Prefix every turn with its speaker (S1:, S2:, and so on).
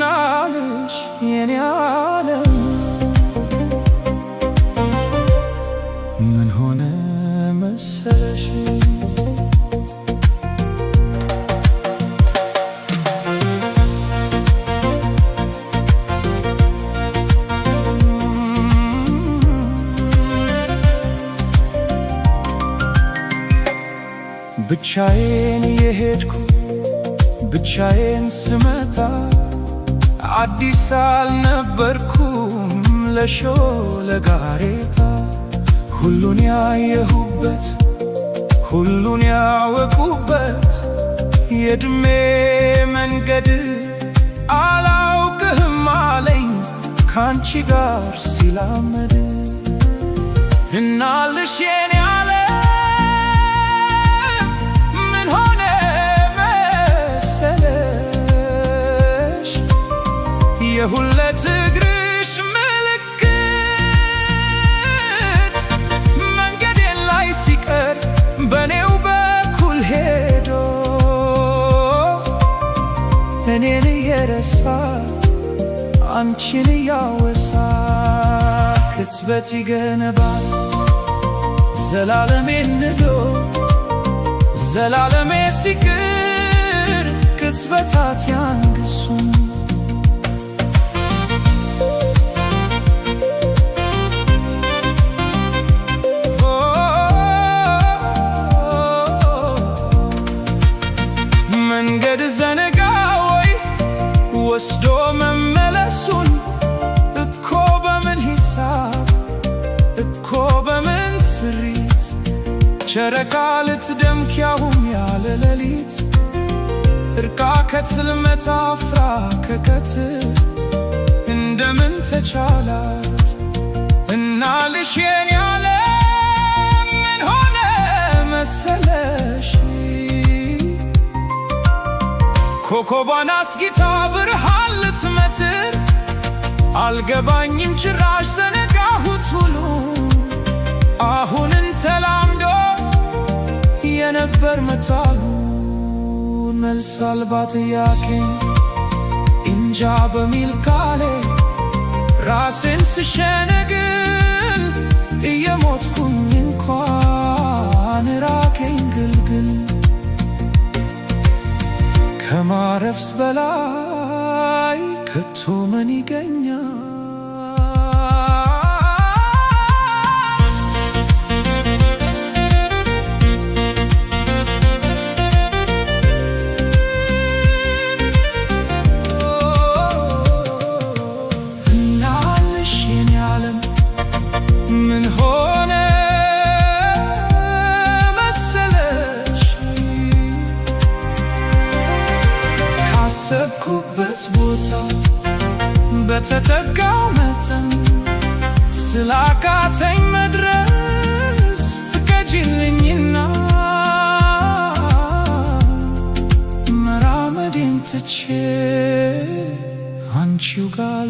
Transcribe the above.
S1: ናንሽ የኔ ዓለም ምን ሆነ መሰለሽ ብቻዬን የሄድኩ ብቻዬን ስመጣ አዲስ አልነበርኩም ለጋሬታ ሁሉን ያየሁበት ሁሉን ያወቁበት የዕድሜ መንገድ አላውቅህም አለኝ ካንቺ ጋር ሲላመድ እናልሽ የኔ የሁለት እግርሽ ምልክት መንገዴን ላይ ሲቀር በኔው በኩል ሄዶ እኔን እየረሳ አንቺን እያወሳ ቅጽበት ይገነባል ዘላለሜን ንዶ ዘላለሜ ሲቅር ቅጽበታት ያንግሱን መንገድ ዘነጋ ወይ ወስዶ መመለሱን እኮ በምን ሂሳብ እኮ በምን ስሪት ጨረቃ ልትደምቅ ያሁን ያለ ሌሊት እርቃ ከትልመት አፍራ ከቀትር እንደምን ተቻላት እናልሽ የኔ ዓለም ምን ሆነ መሰለሽ ኮከቧን አስጊታ ብርሃን ልትመትር አልገባኝም ጭራሽ ዘነጋሁት ሁሉ አሁንን ተላምዶ የነበር መታሉ መልስ አልባ ጥያቄ እንጃ በሚል ቃሌ ራሴን ስሸነግል እየሞትኩኝ እንኳን ራቀኝ ግልግል ከማረፍስ በላይ ከቶ ምን ይገኛል? እናልሽ የኔ ዓለም ምን ሆነ ካሰብኩበት ቦታ በተጠጋው መጠን ስላቃተኝ መድረስ ፍቀጂልኝና መራመዴን ትቼ አንቺው ጋር